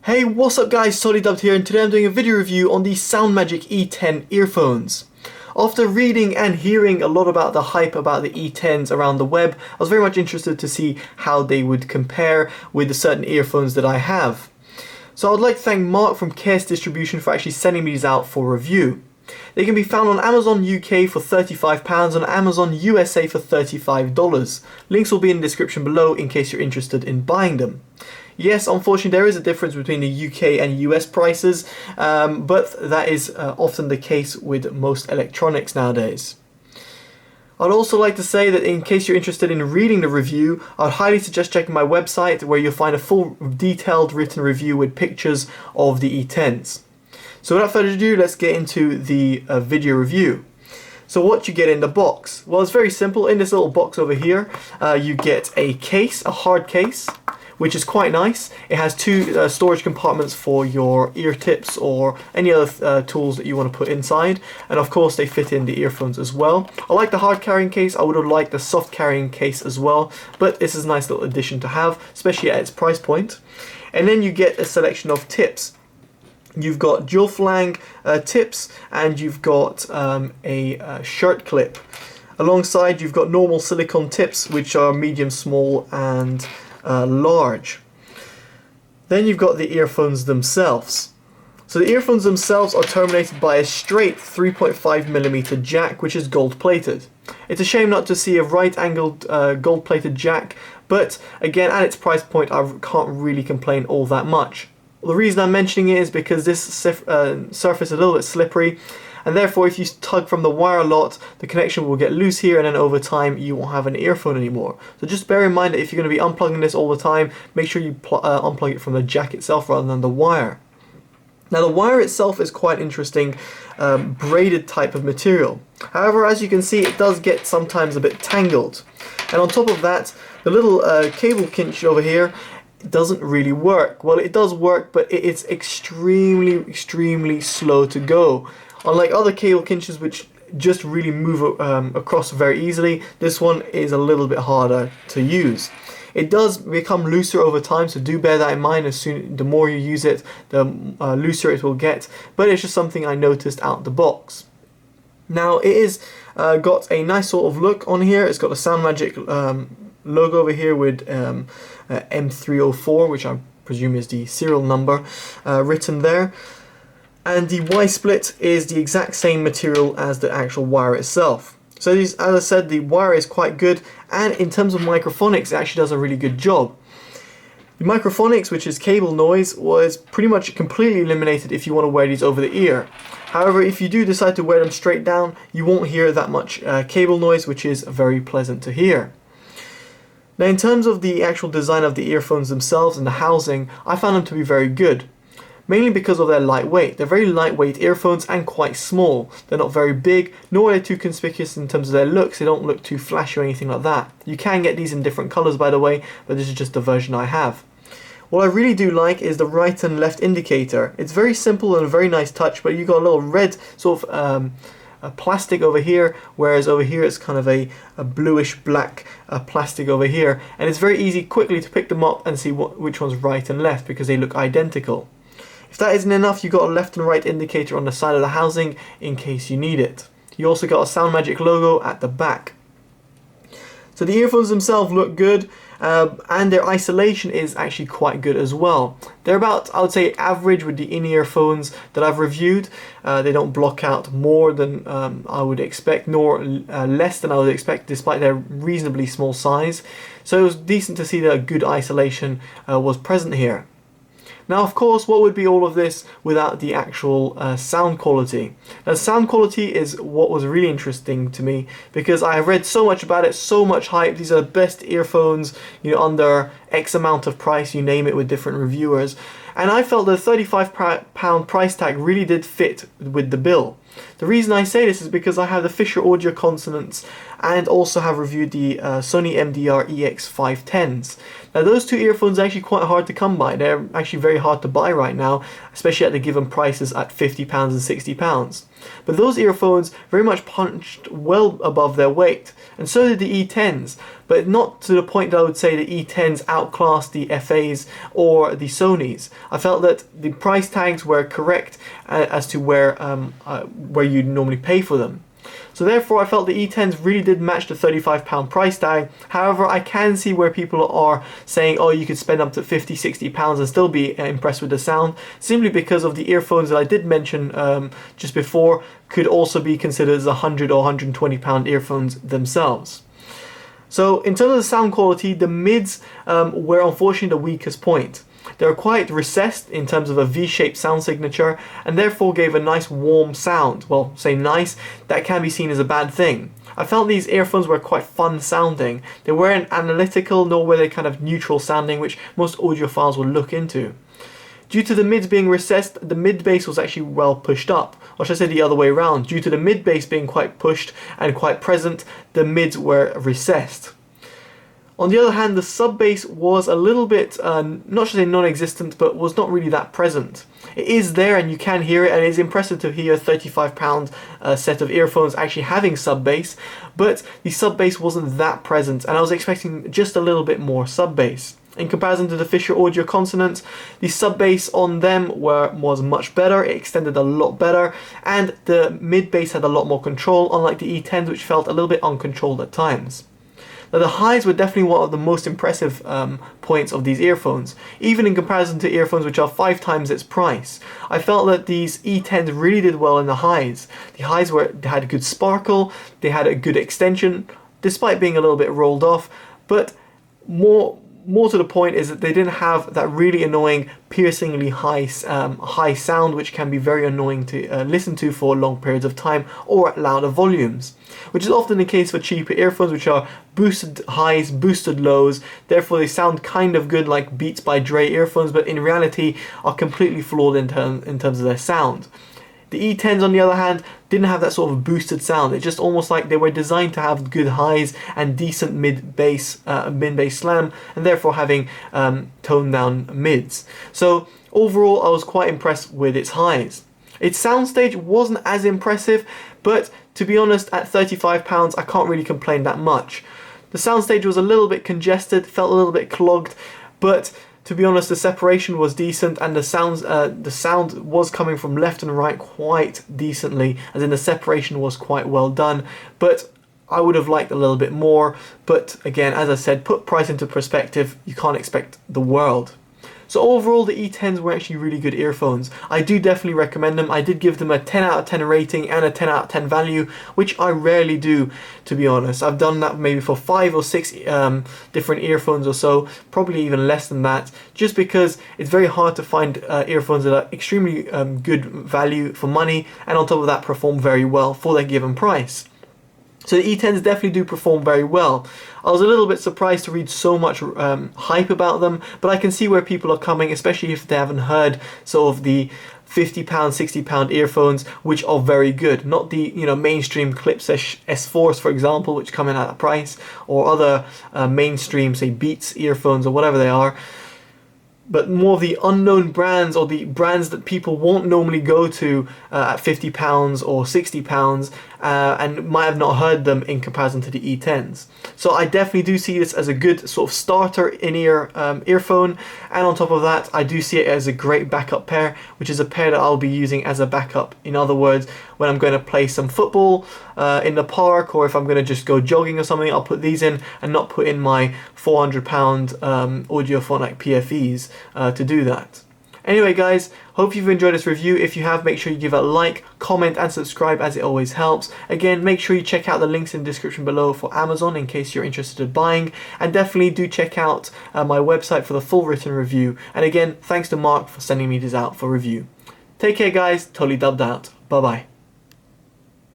Hey, what's up guys, TotallyDubbed here, and today I'm doing a video review on the SoundMAGIC E10 earphones. After reading and hearing a lot about the hype about the E10s around the web, I was very much interested to see how they would compare with the certain earphones that I have. So I'd like to thank Mark from Case Distribution for actually sending these out for review. They can be found on Amazon UK for £35 and Amazon USA for $35. Links will be in the description below in case you're interested in buying them. Yes, unfortunately there is a difference between the UK and US prices, but that is often the case with most electronics nowadays. I'd also like to say that in case you're interested in reading the review, I'd highly suggest checking my website where you'll find a full detailed written review with pictures of the E10s. So without further ado, let's get into the video review. So what you get in the box? Well, it's very simple. In this little box over here, you get a case, a hard case, which is quite nice. It has two storage compartments for your ear tips or any other tools that you want to put inside, and of course they fit in the earphones as well. I like the hard carrying case. I would have liked the soft carrying case as well, but this is a nice little addition to have, especially at its price point. And then you get a selection of tips. You've got dual flang tips, and you've got a shirt clip. Alongside you've got normal silicone tips, which are medium, small and large. Then you've got the earphones themselves. So the earphones themselves are terminated by a straight 3.5mm jack, which is gold plated. It's a shame not to see a right angled gold plated jack, but again at its price point I can't really complain all that much. The reason I'm mentioning it is because this surface is a little bit slippery, and therefore if you tug from the wire a lot, the connection will get loose here, and then over time you won't have an earphone anymore. So just bear in mind that if you're going to be unplugging this all the time, make sure you unplug it from the jack itself rather than the wire. Now the wire itself is quite interesting, braided type of material. However, as you can see, it does get sometimes a bit tangled. And on top of that, the little cable kinch over here, it doesn't really work. Well, it does work, but it's extremely slow to go. Unlike other cable kinches which just really move across very easily, this one is a little bit harder to use. It does become looser over time, so do bear that in mind. The more you use it, the looser it will get, but it's just something I noticed out the box. Now it is got a nice sort of look on here. It's got a SoundMAGIC logo over here with M304, which I presume is the serial number, written there. And the Y-split is the exact same material as the actual wire itself. So as I said, the wire is quite good, and in terms of microphonics, it actually does a really good job. The microphonics, which is cable noise, was pretty much completely eliminated if you want to wear these over the ear. However, if you do decide to wear them straight down, you won't hear that much cable noise, which is very pleasant to hear. Now in terms of the actual design of the earphones themselves and the housing, I found them to be very good. Mainly because of their lightweight. They're very lightweight earphones and quite small. They're not very big, nor are they too conspicuous in terms of their looks. They don't look too flashy or anything like that. You can get these in different colours, by the way, but this is just the version I have. What I really do like is the right and left indicator. It's very simple and a very nice touch, but you've got a little red sort of plastic over here, whereas over here it's kind of a bluish black plastic over here, and it's very easy quickly to pick them up and see which one's right and left because they look identical. If that isn't enough, you've got a left and right indicator on the side of the housing in case you need it. You also got a SoundMAGIC logo at the back. So the earphones themselves look good, and their isolation is actually quite good as well. They're about, I would say, average with the in-ear phones that I've reviewed. They don't block out more than I would expect, nor less than I would expect, despite their reasonably small size. So it was decent to see that a good isolation was present here. Now of course, what would be all of this without the actual sound quality? Now sound quality is what was really interesting to me, because I have read so much about it, so much hype. These are the best earphones, you know, under X amount of price, you name it, with different reviewers. And I felt the £35 price tag really did fit with the bill. The reason I say this is because I have the Fisher Audio Consonants and also have reviewed the Sony MDR EX510s. Now those two earphones are actually quite hard to come by. They're actually very hard to buy right now, especially at the given prices at £50 and £60. But those earphones very much punched well above their weight, and so did the E10s, but not to the point that I would say the E10s outclassed the FAs or the Sonys. I felt that the price tags were correct as to where you'd normally pay for them. So therefore I felt the E10s really did match the £35 price tag. However, I can see where people are saying, oh, you could spend up to £50, £60 and still be impressed with the sound, simply because of the earphones that I did mention just before could also be considered as £100 or £120 earphones themselves. So in terms of the sound quality, the mids were unfortunately the weakest point. They were quite recessed in terms of a V-shaped sound signature, and therefore gave a nice warm sound. Well, say nice, that can be seen as a bad thing. I felt these earphones were quite fun sounding. They weren't analytical, nor were they kind of neutral sounding, which most audiophiles will look into. Due to the mids being recessed, the mid bass was actually well pushed up. Or should I say the other way around? Due to the mid bass being quite pushed and quite present, the mids were recessed. On the other hand, the sub bass was a little bit, not to say non-existent, but was not really that present. It is there and you can hear it, and it's impressive to hear a £35 set of earphones actually having sub bass, but the sub bass wasn't that present, and I was expecting just a little bit more sub bass. In comparison to the Fisher Audio Consonants, the sub bass on them was much better, it extended a lot better, and the mid bass had a lot more control, unlike the E10s, which felt a little bit uncontrolled at times. Now, the highs were definitely one of the most impressive points of these earphones, even in comparison to earphones which are 5 times its price. I felt that these E10s really did well in the highs. The highs had a good sparkle, they had a good extension, despite being a little bit rolled off, but more to the point is that they didn't have that really annoying, piercingly high sound, which can be very annoying to listen to for long periods of time or at louder volumes, which is often the case for cheaper earphones, which are boosted highs, boosted lows. Therefore, they sound kind of good like Beats by Dre earphones, but in reality are completely flawed in terms of their sound. The E10s, on the other hand, didn't have that sort of boosted sound. It's just almost like they were designed to have good highs and decent mid-bass slam, and therefore having toned down mids. So overall, I was quite impressed with its highs. Its soundstage wasn't as impressive, but to be honest, at £35, I can't really complain that much. The soundstage was a little bit congested, felt a little bit clogged, but to be honest, the separation was decent, and the sound was coming from left and right quite decently, as in the separation was quite well done, but I would have liked a little bit more. But again, as I said, put price into perspective, you can't expect the world. So overall, the E10s were actually really good earphones. I do definitely recommend them. I did give them a 10 out of 10 rating and a 10 out of 10 value, which I rarely do, to be honest. I've done that maybe for 5 or 6 different earphones or so, probably even less than that, just because it's very hard to find earphones that are extremely good value for money, and on top of that perform very well for their given price. So the E10s definitely do perform very well. I was a little bit surprised to read so much hype about them, but I can see where people are coming, especially if they haven't heard sort of the £50, £60 earphones, which are very good. Not the mainstream Clips S4s, for example, which come in at a price, or other mainstream, say, Beats earphones or whatever they are, but more of the unknown brands, or the brands that people won't normally go to at £50 or £60 and might have not heard them in comparison to the E10s. So I definitely do see this as a good sort of starter in-ear earphone, and on top of that I do see it as a great backup pair, which is a pair that I'll be using as a backup. In other words, when I'm going to play some football in the park, or if I'm going to just go jogging or something, I'll put these in and not put in my £400 audiophonic PFEs to do that. Anyway guys, hope you've enjoyed this review. If you have, make sure you give it a like, comment and subscribe, as it always helps. Again, make sure you check out the links in the description below for Amazon in case you're interested in buying, and definitely do check out my website for the full written review. And again, thanks to Mark for sending me this out for review. Take care guys, Totally Dubbed out. Bye bye.